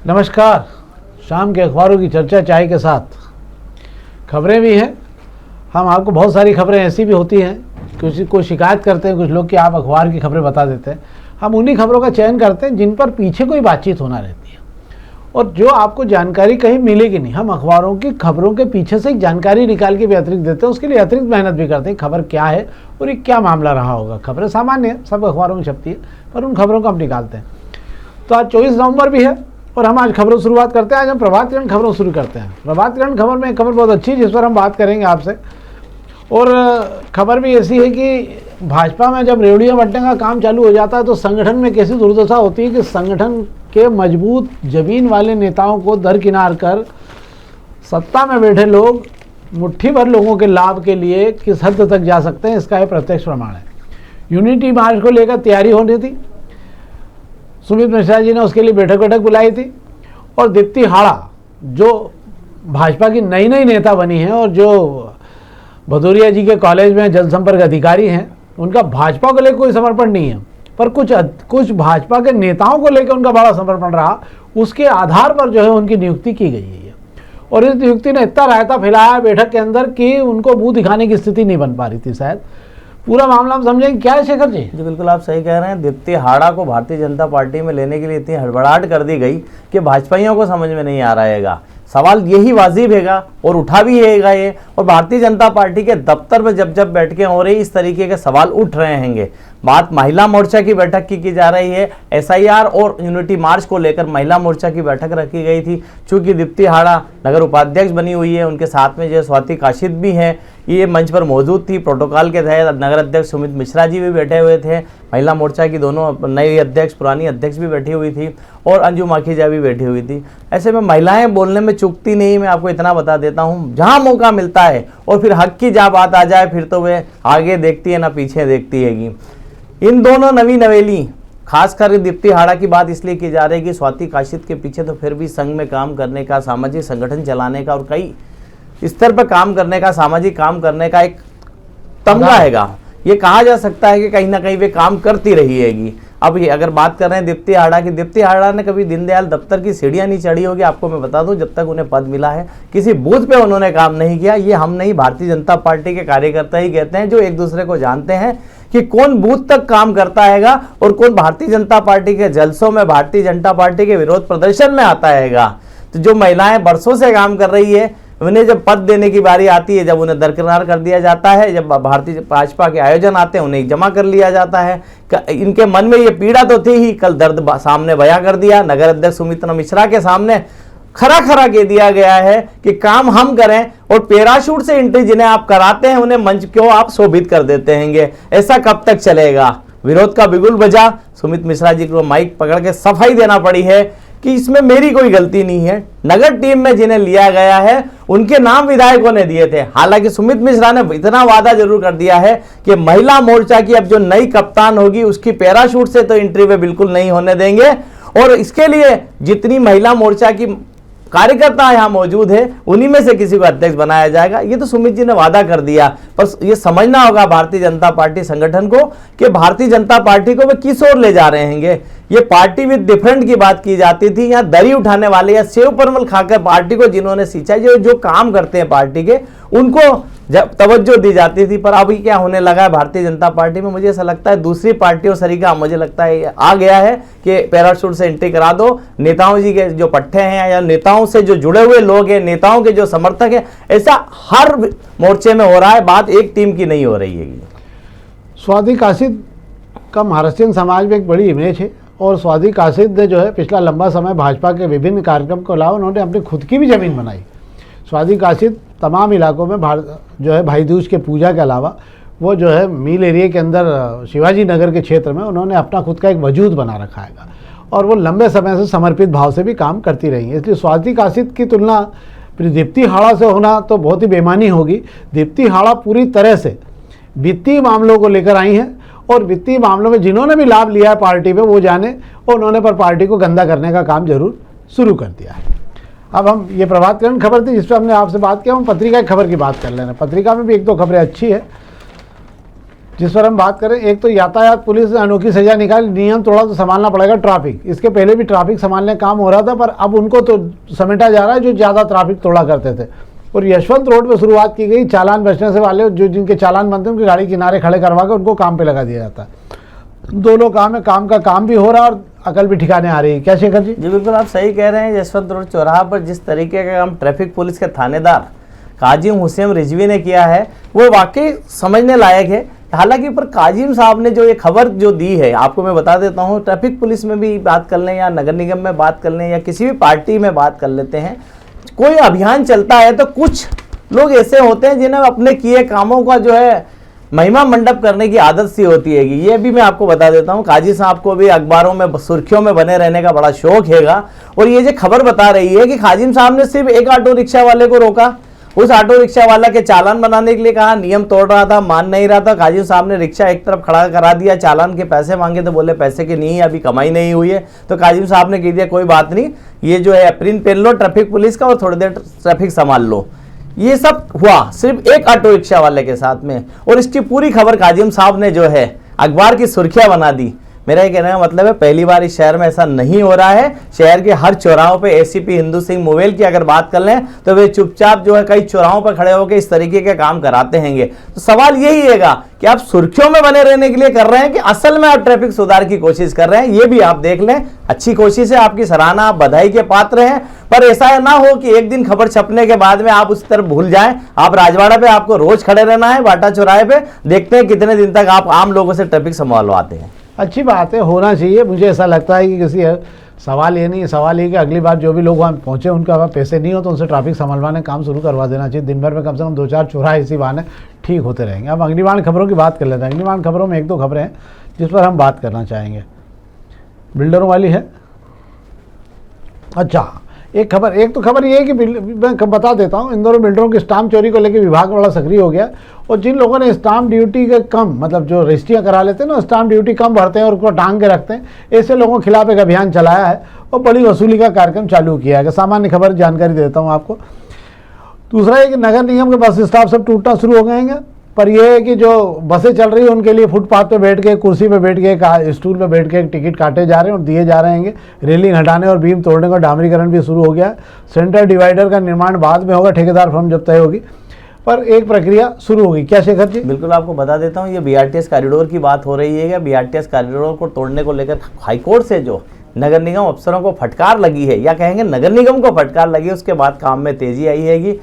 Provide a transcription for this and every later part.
नमस्कार। शाम के अखबारों की चर्चा चाय के साथ। खबरें भी हैं, हम आपको बहुत सारी खबरें ऐसी भी होती हैं, किसी को शिकायत करते हैं कुछ लोग कि आप अखबार की खबरें बता देते हैं। हम उन्हीं खबरों का चयन करते हैं जिन पर पीछे कोई बातचीत होना रहती है और जो आपको जानकारी कहीं मिलेगी नहीं। हम अखबारों की खबरों के पीछे से एक जानकारी निकाल के भी अतिरिक्त देते हैं, उसके लिए अतिरिक्त मेहनत भी करते हैं। खबर क्या है और ये क्या मामला रहा होगा। खबरें सामान्य है, सब अखबारों में छपती है, पर उन खबरों को हम निकालते हैं। तो आज 24 नवंबर भी है और हम आज खबरों शुरुआत करते हैं। आज हम प्रभात किरण खबरों शुरू करते हैं। प्रभात किरण खबर में एक खबर बहुत अच्छी है जिस पर हम बात करेंगे आपसे। और खबर भी ऐसी है कि भाजपा में जब रेवड़ियाँ बंटने का काम चालू हो जाता है तो संगठन में कैसी दुर्दशा होती है कि संगठन के मजबूत जमीन वाले नेताओं को दरकिनार कर सत्ता में बैठे लोग मुट्ठी भर लोगों के लाभ के लिए किस हद तक जा सकते हैं, इसका एक प्रत्यक्ष प्रमाण है। यूनिटी मार्च को लेकर तैयारी होनी थी, सुमित मिश्रा जी ने उसके लिए बैठक बुलाई थी और दीप्ति हाड़ा जो भाजपा की नई नेता बनी है और जो भदौरिया जी के कॉलेज में जल संपर्क अधिकारी हैं, उनका भाजपा को लेकर कोई समर्पण नहीं है, पर कुछ भाजपा के नेताओं को लेकर उनका बड़ा समर्पण रहा। उसके आधार पर जो है उनकी नियुक्ति की गई है और इस नियुक्ति ने इतना रायता फैलाया बैठक के अंदर कि उनको मुंह दिखाने की स्थिति नहीं बन पा रही थी। शायद पूरा मामला हम समझेंगे। क्या है शेखर जी? जी बिल्कुल, आप सही कह रहे हैं। दीप्ति हाड़ा को भारतीय जनता पार्टी में लेने के लिए इतनी हड़बड़ाहट कर दी गई कि भाजपाइयों को समझ में नहीं आ रहा है। सवाल यही वाजिब हैगा और उठा भी हैगा ये, और भारतीय जनता पार्टी के दफ्तर में जब बैठकें हो रही इस तरीके के सवाल उठ रहे हैंगे। बात महिला मोर्चा की बैठक की जा रही है। एसआईआर और यूनिटी मार्च को लेकर महिला मोर्चा की बैठक रखी गई थी। चूंकि दीप्ति हाड़ा नगर उपाध्यक्ष बनी हुई है, उनके साथ में जो स्वाति काशिद भी हैं, ये मंच पर मौजूद थी। प्रोटोकॉल के तहत नगर अध्यक्ष सुमित मिश्रा जी भी बैठे हुए थे। महिला मोर्चा की दोनों नई अध्यक्ष, पुरानी अध्यक्ष भी बैठी हुई थी और अंजू माखीजा भी बैठी हुई थी। ऐसे में महिलाएं बोलने में चूकती नहीं, मैं आपको इतना बता देता हूं। जहां मौका मिलता है और फिर हक की जहाँ बात आ जाए फिर तो वे आगे देखती है ना पीछे देखती हैगी। इन दोनों नवी नवेली, खासकर दीप्ति हाड़ा की बात इसलिए की जा रही है कि स्वाति काशिद के पीछे तो फिर भी संघ में काम करने का, सामाजिक संगठन चलाने का और कई स्तर पर काम करने का, सामाजिक काम करने का एक तमगा हैगा। ये कहा जा सकता है कि कहीं ना कहीं वे काम करती रही हैगी। अब ये अगर बात कर रहे हैं दीप्ति हाड़ा की, दीप्ति हाड़ा ने कभी दीनदयाल दफ्तर की सीढ़ियां नहीं चढ़ी होगी। आपको मैं बता दूं, जब तक उन्हें पद मिला है किसी बूथ पे उन्होंने काम नहीं किया। ये हम नहीं, भारतीय जनता पार्टी के कार्यकर्ता ही कहते हैं, जो एक दूसरे को जानते हैं कि कौन बूथ तक काम करता हैगा और कौन भारतीय जनता पार्टी के जलसों में, भारतीय जनता पार्टी के विरोध प्रदर्शन में आता हैगा। तो जो महिलाएं बरसों से काम कर रही है, उन्हें जब पद देने की बारी आती है, जब उन्हें दरकिनार कर दिया जाता है, जब भारतीय भाजपा के आयोजन आते हैं उन्हें जमा कर लिया जाता है। इनके मन में ये पीड़ा तो थी ही, कल दर्द सामने बयां कर दिया। नगर अध्यक्ष सुमित मिश्रा के सामने खरा कह दिया गया है कि काम हम करें और पैराशूट से एंट्री जिन्हें आप कराते हैं उन्हें मंच क्यों आप शोभित कर देते हैंगे। ऐसा कब तक चलेगा? विरोध का बिगुल बजा। सुमित मिश्रा जी को माइक पकड़ के सफाई देना पड़ी है कि इसमें मेरी कोई गलती नहीं है। नगर टीम में जिन्हें लिया गया है उनके नाम विधायकों ने दिए थे। हालांकि सुमित मिश्रा ने इतना वादा जरूर कर दिया है कि महिला मोर्चा की अब जो नई कप्तान होगी उसकी पैराशूट से तो एंट्री वे बिल्कुल नहीं होने देंगे और इसके लिए जितनी महिला मोर्चा की कार्यकर्ता यहाँ मौजूद है उन्हीं में से किसी को अध्यक्ष बनाया जाएगा। ये तो सुमित जी ने वादा कर दिया, पर ये समझना होगा भारतीय जनता पार्टी संगठन को कि भारतीय जनता पार्टी को वे किस ओर ले जा रहे हैं। ये पार्टी विद डिफरेंट की बात की जाती थी, यहाँ दरी उठाने वाले या सेव परमल खाकर पार्टी को जिन्होंने सींचा, जो काम करते हैं पार्टी के, उनको जब तवज्जो दी जाती थी। पर अभी क्या होने लगा है भारतीय जनता पार्टी में, मुझे ऐसा लगता है दूसरी पार्टियों सरीका मुझे लगता है आ गया है कि पैराशूट से एंट्री करा दो। नेताओं जी के जो पट्टे हैं या नेताओं से जो जुड़े हुए लोग हैं, नेताओं के जो समर्थक हैं, ऐसा हर मोर्चे में हो रहा है। बात एक टीम की नहीं हो रही है। स्वाति काशिद का महाराष्ट्रियन समाज में एक बड़ी इमेज है और स्वाति काशिद ने जो है पिछला लंबा समय भाजपा के विभिन्न कार्यक्रम के अलावा उन्होंने अपनी खुद की भी जमीन बनाई। स्वाति काशिद तमाम इलाकों में जो है भाई दूज के पूजा के अलावा वो जो है मील एरिया के अंदर शिवाजी नगर के क्षेत्र में उन्होंने अपना खुद का एक वजूद बना रखा है और वो लंबे समय से समर्पित भाव से भी काम करती रही है। इसलिए स्वाति काशिद की तुलना दीप्ति हाड़ा से होना तो बहुत ही बेमानी होगी। दीप्ति हाड़ा पूरी तरह से वित्तीय मामलों को लेकर आई हैं और वित्तीय मामलों में जिन्होंने भी लाभ लिया है पार्टी में वो जाने, और उन्होंने पर पार्टी को गंदा करने का काम जरूर शुरू कर दिया है। अब हम ये प्रभात किरण खबर थी जिस पर हमने आपसे बात किया, हम पत्रिका की खबर की बात कर लेना। पत्रिका में भी एक दो खबरें अच्छी है। जिस पर हम बात करें, एक तो यातायात पुलिस ने अनोखी सजा निकाली, नियम तोड़ा तो संभालना पड़ेगा ट्रैफिक। इसके पहले भी ट्रैफिक संभालने का काम हो रहा था, पर अब उनको तो समेटा जा रहा है जो ज़्यादा ट्रैफिक तोड़ा करते थे। और यशवंत रोड पे शुरुआत की गई, चालान बचने से वाले जो जिनके चालान बनते हैं उनकी गाड़ी किनारे खड़े करवा के उनको काम पे लगा दिया जाता है। दोनों काम है, काम का काम भी हो रहा है और अकल भी ठिकाने आ रही है। क्या शेखर जी? जी बिल्कुल, आप सही कह रहे हैं। यशवंत रोड चौराहा पर जिस तरीके का काम ट्रैफिक पुलिस के थानेदार काजिम हुसैन रिजवी ने किया है वो वाकई समझने लायक है। हालांकि पर काजिम साहब ने जो ये खबर जो दी है, आपको मैं बता देता हूँ, ट्रैफिक पुलिस में भी बात कर लें या नगर निगम में बात कर लें या किसी भी पार्टी में बात कर लेते हैं, कोई अभियान चलता है तो कुछ लोग ऐसे होते हैं जिन्हें अपने किए कामों का जो है महिमा मंडप करने की आदत सी होती है। ये भी मैं आपको बता देता हूँ, काजी साहब को भी अखबारों में सुर्खियों में बने रहने का बड़ा शौक हैगा। और ये जो खबर बता रही है कि काजिम साहब ने सिर्फ एक ऑटो रिक्शा वाले को रोका, उस ऑटो रिक्शा वाला के चालान बनाने के लिए कहा, नियम तोड़ रहा था, मान नहीं रहा था। काजिम साहब ने रिक्शा एक तरफ खड़ा करा दिया, चालान के पैसे मांगे तो बोले पैसे की नहीं है, अभी कमाई नहीं हुई है। तो काजिम साहब ने कह दिया कोई बात नहीं, ये जो है एप्रिन पहन लो ट्रैफिक पुलिस का और थोड़ी देर ट्रैफिक संभाल लो। ये सब हुआ सिर्फ एक ऑटो रिक्शा वाले के साथ में, और इसकी पूरी खबर काजिम साहब ने जो है अखबार की सुर्खियां बना दी। मेरा ये कहने का मतलब है पहली बार इस शहर में ऐसा नहीं हो रहा है। शहर के हर चौराहों पे एसीपी हिंदू सिंह मुवेल की अगर बात कर लें तो वे चुपचाप जो है कई चौराहों पर खड़े होकर इस तरीके के काम कराते हैंगे। तो सवाल यही हैगा कि आप सुर्खियों में बने रहने के लिए कर रहे हैं कि असल में आप ट्रैफिक सुधार की कोशिश कर रहे हैं। ये भी आप देख लें, अच्छी कोशिश है, आपकी सराहना, आप बधाई के पात्र हैं। पर ऐसा ना हो कि एक दिन खबर छपने के बाद में आप उस तरफ भूल जाएं। आप राजवाड़ा पे आपको रोज खड़े रहना है, बाटा चौराहे पे, देखते हैं कितने दिन तक आप आम लोगों से ट्रैफिक संभालवाते हैं। अच्छी बात है, होना चाहिए। मुझे ऐसा लगता है कि किसी सवाल ये नहीं है, सवाल ये कि अगली बार जो भी लोग वहाँ पहुँचे उनके पास पैसे नहीं हो तो उनसे ट्रैफिक संभलवाने काम शुरू करवा देना चाहिए। दिन भर में कम से कम 2-4 चौराहे इसी बहाने ठीक होते रहेंगे। अब अग्निबाण खबरों की बात कर लेते हैं। अग्निबाण खबरों में 1-2 खबरें हैं जिस पर हम बात करना चाहेंगे। बिल्डरों वाली है। अच्छा, एक तो खबर ये है कि मैं बता देता हूँ, इंदौर में बिल्डरों की स्टाम्प चोरी को लेकर विभाग बड़ा सक्रिय हो गया। और जिन लोगों ने स्टाम्प ड्यूटी के कम, मतलब जो रजिस्ट्रियाँ करा लेते हैं ना, स्टाम्प ड्यूटी कम भरते हैं और उसको टांग के रखते हैं, ऐसे लोगों के खिलाफ एक अभियान चलाया है और बड़ी वसूली का कार्यक्रम चालू किया है। सामान्य खबर जानकारी देता हूँ आपको। दूसरा है कि नगर निगम के बस स्टॉप सब टूटना शुरू हो गए हैं। पर यह है कि जो बसें चल रही है उनके लिए फुटपाथ पे बैठ के, कुर्सी पे बैठ के, स्टूल पे बैठ के टिकट काटे जा रहे हैं और दिए जा रहे हैं। रेलिंग हटाने और बीम तोड़ने का डामरीकरण भी शुरू हो गया। सेंटर डिवाइडर का निर्माण बाद में होगा, ठेकेदार फर्म जब तय होगी, पर एक प्रक्रिया शुरू होगी। क्या शेखर जी? बिल्कुल, आपको बता देता हूँ, ये बीआरटीएस कॉरिडोर की बात हो रही है। बीआरटीएस कॉरिडोर को तोड़ने को लेकर हाईकोर्ट से जो नगर निगम अफसरों को फटकार लगी है, या कहेंगे नगर निगम को फटकार लगी, उसके बाद काम में तेजी आई है। कि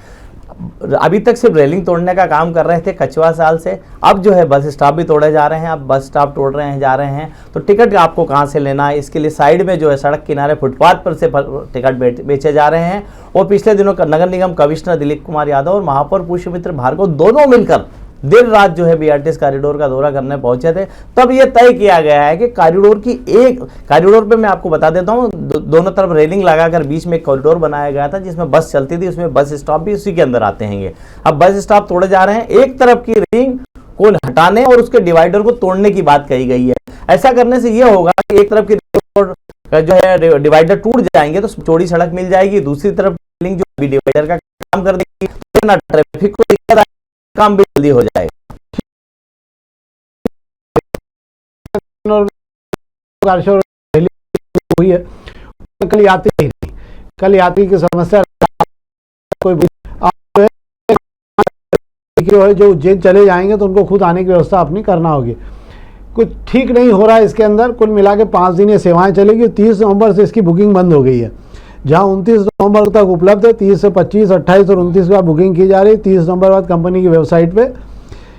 अभी तक सिर्फ रेलिंग तोड़ने का काम कर रहे थे कचवा साल से, अब जो है बस स्टॉप भी तोड़े जा रहे हैं। अब बस स्टॉप तोड़ रहे हैं, जा रहे हैं, तो टिकट आपको कहाँ से लेना है, इसके लिए साइड में जो है सड़क किनारे फुटपाथ पर से टिकट बेचे जा रहे हैं। और पिछले दिनों नगर निगम कमिश्नर दिलीप कुमार यादव और महापौर पुष्पमित्र भार्गव दोनों मिलकर देर रात जो है बीआरटीएस कॉरिडोर का दौरा करने पहुंचे थे। तब ये तय किया गया है कि कॉरिडोर पे मैं आपको बता देता हूँ, दोनों तरफ रेलिंग लगाकर बीच में एक कॉरिडोर बनाया गया था जिसमें बस चलती थी, उसमें बस स्टॉप भी उसी के अंदर आते हैं। अब बस स्टॉप तोड़े जा रहे हैं, एक तरफ की रेलिंग को हटाने और उसके डिवाइडर को तोड़ने की बात कही गई है। ऐसा करने से ये होगा कि एक तरफ की जो है डिवाइडर टूट जाएंगे तो चौड़ी सड़क मिल जाएगी, दूसरी तरफ रेलिंग जो डिवाइडर का काम कर देगी, तो ना ट्रैफिक को दिक्कत, काम भी जल्दी हो जाएगा। हुई है, कल यात्री नहीं, कल यात्री की समस्या कोई जो उज्जैन चले जाएंगे तो उनको खुद आने की व्यवस्था अपनी करना होगी। कुछ ठीक नहीं हो रहा है इसके अंदर। कुल मिला के 5 दिन ये सेवाएं चलेगी। 30 नवंबर से इसकी बुकिंग बंद हो गई है। जहां 29 नवंबर तक उपलब्ध है, 30 से 25, 28 और 29 का बुकिंग की जा रही है। 30 नवंबर बाद कंपनी की वेबसाइट पे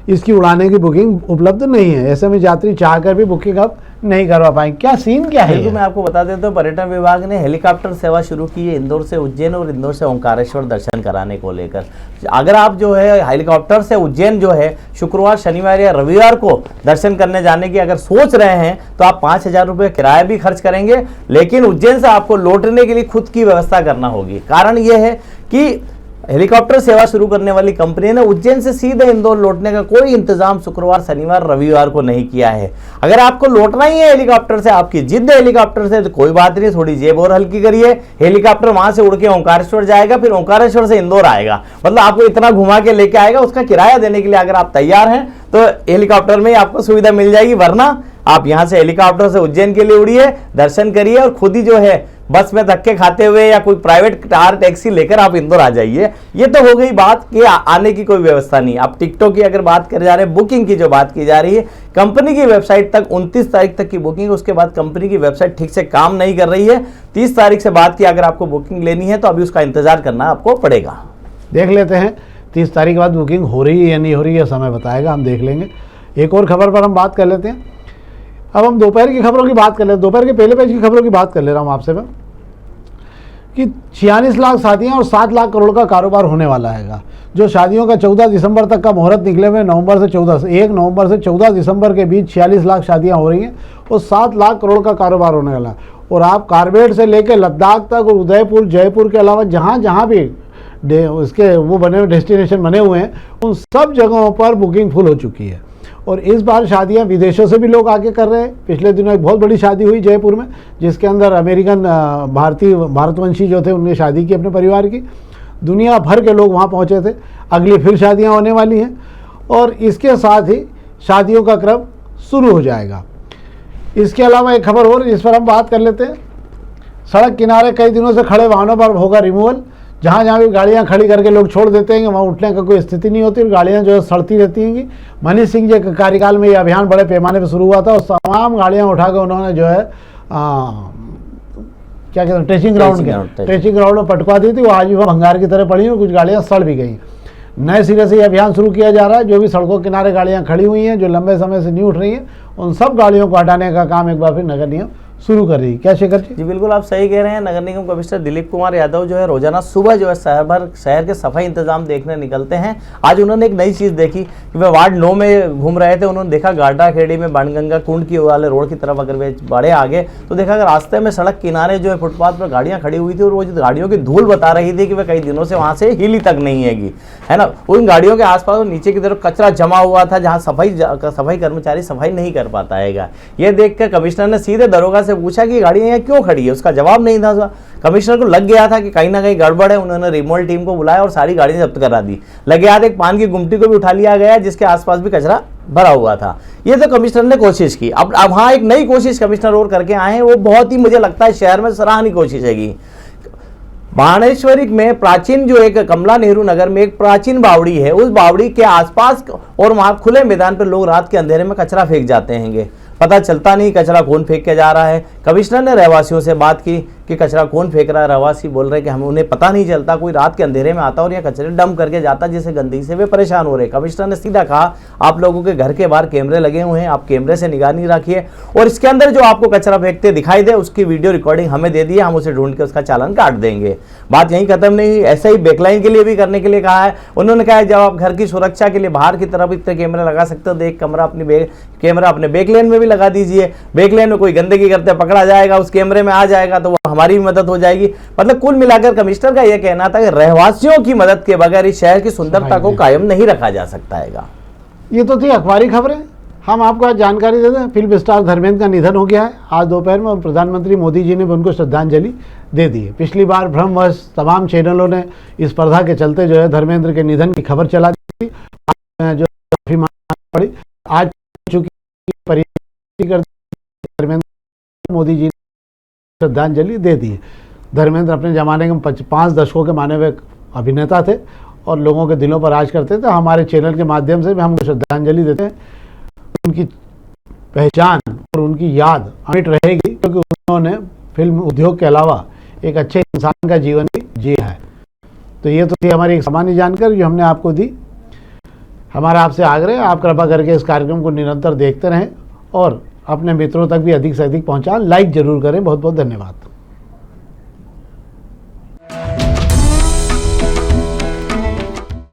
इसकी उड़ाने की बुकिंग उपलब्ध नहीं है। ऐसे में यात्री चाहकर भी बुकिंग अब नहीं करवा पाएंगे। क्या सीन क्या है? तो मैं आपको बता देता हूँ, पर्यटन विभाग ने हेलीकॉप्टर सेवा शुरू की है इंदौर से उज्जैन और इंदौर से ओंकारेश्वर दर्शन कराने को लेकर। अगर आप जो है हेलीकॉप्टर से उज्जैन जो है शुक्रवार, शनिवार या रविवार को दर्शन करने जाने की अगर सोच रहे हैं तो आप 5,000 रुपये किराया भी खर्च करेंगे, लेकिन उज्जैन से आपको लौटने के लिए खुद की व्यवस्था करना होगी। कारण यह है कि हेलीकॉप्टर सेवा शुरू करने वाली कंपनी ने उज्जैन से सीधे इंदौर लौटने का कोई इंतजाम शुक्रवार, शनिवार, रविवार को नहीं किया है। अगर आपको लौटना ही है हेलीकॉप्टर से, आपकी जिद है हेलीकॉप्टर से, तो कोई बात नहीं, थोड़ी जेब और हल्की करिए। हेलीकॉप्टर वहां से उड़ के ओंकारेश्वर जाएगा, फिर ओंकारेश्वर से इंदौर आएगा, मतलब आपको इतना घुमा के लेके आएगा। उसका किराया देने के लिए अगर आप तैयार हैं तो हेलीकॉप्टर में ही आपको सुविधा मिल जाएगी, वरना आप यहां से हेलीकॉप्टर से उज्जैन के लिए उड़िए, दर्शन करिए और खुद ही जो है बस में धक्के खाते हुए या कोई प्राइवेट कार टैक्सी लेकर आप इंदौर आ जाइए। ये तो हो गई बात कि आने की कोई व्यवस्था नहीं। आप टिकटों की अगर बात कर जा रहे हैं, बुकिंग की जो बात की जा रही है, कंपनी की वेबसाइट तक 29 तारीख तक की बुकिंग, उसके बाद कंपनी की वेबसाइट ठीक से काम नहीं कर रही है। 30 तारीख से बात की अगर आपको बुकिंग लेनी है तो अभी उसका इंतजार करना आपको पड़ेगा। देख लेते हैं 30 तारीख के बाद बुकिंग हो रही है या नहीं हो रही है, समय बताएगा, हम देख लेंगे। एक और खबर पर हम बात कर लेते हैं। अब हम दोपहर की खबरों की बात कर लेते हैं। दोपहर के पहले पेज की खबरों की बात कर ले रहा हूँ आपसे मैं, कि 46 लाख शादियां और 7 लाख करोड़ का कारोबार होने वाला है। जो शादियों का 14 दिसंबर तक का मुहूर्त निकले हुए, 1 नवंबर से 14 दिसंबर के बीच 46 लाख शादियां हो रही हैं और 7 लाख करोड़ का कारोबार होने वाला है। और आप कारबेट से लेकर लद्दाख तक और उदयपुर, जयपुर के अलावा जहाँ जहाँ भी इसके वो बने हुए डेस्टिनेशन बने हुए हैं, उन सब जगहों पर बुकिंग फुल हो चुकी है। और इस बार शादियां विदेशों से भी लोग आके कर रहे हैं। पिछले दिनों एक बहुत बड़ी शादी हुई जयपुर में, जिसके अंदर अमेरिकन भारतवंशी जो थे उनने शादी की अपने परिवार की। दुनिया भर के लोग वहां पहुंचे थे। अगली फिर शादियां होने वाली हैं और इसके साथ ही शादियों का क्रम शुरू हो जाएगा। इसके अलावा एक खबर और जिस पर हम बात कर लेते हैं, सड़क किनारे कई दिनों से खड़े वाहनों पर होगा रिमूवल। जहाँ जहाँ भी गाड़ियाँ खड़ी करके लोग छोड़ देते हैं, वहाँ उठने का कोई स्थिति नहीं होती, गाड़ियाँ जो है सड़ती रहती हैं। मनीष सिंह जी के कार्यकाल में ये अभियान बड़े पैमाने पर शुरू हुआ था और तमाम गाड़ियाँ उठा के उन्होंने जो है क्या कहते हैं ट्रेसिंग ग्राउंड में पटवा दी थी। वो आज भी वहाँ भंगार की तरह पड़ी और कुछ गाड़ियाँ सड़ भी गई। नए सिरे से ये अभियान शुरू किया जा रहा है। जो भी सड़कों किनारे गाड़ियाँ खड़ी हुई हैं, जो लंबे समय से नहीं उठ रही हैं, उन सब गाड़ियों को हटाने का काम एक बार फिर नगर निगम शुरू कर रही है। क्या शेखर जी? बिल्कुल आप सही कह रहे हैं। नगर निगम कमिश्नर दिलीप कुमार यादव जो है रोजाना सुबह जो है शहर के सफाई इंतजाम देखने निकलते हैं। आज उन्होंने एक नई चीज देखी कि वे वार्ड 9 में घूम रहे थे। उन्होंने देखा गाडा खेड़ी में बाणगंगा कुंड की वाले रोड की तरफ अगर वे बढ़े आगे तो देखा कि रास्ते में सड़क किनारे जो है फुटपाथ पर गाड़ियां खड़ी हुई थी और वो जो गाड़ियों की धूल बता रही थी कि वे कई दिनों से वहां से हिली तक नहीं हैगी, है ना। उन गाड़ियों के आसपास नीचे की तरफ कचरा जमा हुआ था, जहाँ सफाई कर्मचारी सफाई नहीं कर पाता है। ये देखकर कमिश्नर ने सीधे दरोगा से पूछा कि गाड़ियां यहाँ क्यों खड़ी है। उसका जवाब नहीं था। कमिश्नर को लग गया था कि कहीं ना कहीं गड़बड़ है। उन्होंने रिमोल टीम को बुलाया और सारी गाड़ियां जब्त करा दी। लगे हाथ एक पान की गुमटी को भी उठा लिया गया जिसके आसपास भी कचरा भरा हुआ था। ये तो कमिश्नर ने कोशिश की। अब हाँ, एक नई कोशिश कमिश्नर और करके आए हैं। वो बहुत ही मुझे लगता है शहर में सराहनीय कोशिश है। बाणेश्वरी में प्राचीन जो एक कमला नेहरू नगर में एक प्राचीन बावड़ी है, उस बावड़ी के आसपास और वहां खुले मैदान पर लोग रात के अंधेरे में कचरा फेंक जाते हैं। पता चलता नहीं कचरा कौन फेंक के जा रहा है। कमिश्नर ने रहवासियों से बात की कि कचरा कौन फेंक रहा है। रहवासी बोल रहे कि हमें उन्हें पता नहीं चलता, कोई रात के अंधेरे में आता और या कचरे डंप करके जाता, जिससे गंदगी से वे परेशान हो रहे। कमिश्नर ने सीधा कहा आप लोगों के घर के बाहर कैमरे लगे हुए हैं, आप कैमरे से निगरानी रखिए और इसके अंदर जो आपको कचरा फेंकते दिखाई दे उसकी वीडियो रिकॉर्डिंग हमें दे दिए, हम उसे ढूंढ के उसका चालान काट देंगे। बात यहीं खत्म नहीं हुई, ऐसा ही बैकलाइन के लिए भी करने के लिए कहा है। उन्होंने कहा जब आप घर की सुरक्षा के लिए बाहर की तरफ इतने कैमरे लगा सकते हो तो एक कैमरा अपने बैकलाइन में भी लगा दीजिए। बैकलाइन में कोई गंदगी करते पकड़ा जाएगा, उस कैमरे में आ जाएगा तो वो हमारी भी मदद हो जाएगी। मतलब कुल मिलाकर कमिश्नर का यह कहना था कि रहवासियों की मदद के बगैर इस शहर की सुंदरता को कायम नहीं रखा जा सकता है। ये तो थी अखबारी खबरें। हम आपको आज जानकारी देते हैं, फिल्म स्टार धर्मेंद्र का निधन हो गया है। आज दोपहर में प्रधानमंत्री मोदी जी ने भी उनको श्रद्धांजलि दे दी है। पिछली बार भ्रमवश तमाम चैनलों ने इस स्पर्धा के चलते जो है धर्मेंद्र के निधन की खबर चला दी थी, जो काफी पड़ी। आज चूंकि धर्मेंद्र मोदी जी ने श्रद्धांजलि दे दी है। धर्मेंद्र अपने ज़माने के 5 दशकों के माने हुए अभिनेता थे और लोगों के दिलों पर राज करते थे। हमारे चैनल के माध्यम से भी हम श्रद्धांजलि देते हैं। उनकी पहचान और उनकी याद अमिट रहेगी क्योंकि उन्होंने फिल्म उद्योग के अलावा एक अच्छे इंसान का जीवन भी जिया है। तो ये तो थी हमारी एक सामान्य जानकारी जो हमने आपको दी। हमारा आपसे आग्रह, आप कृपा करके इस कार्यक्रम को निरंतर देखते रहें और अपने मित्रों तक भी अधिक से अधिक पहुंचाएं। लाइक जरूर करें। बहुत बहुत धन्यवाद।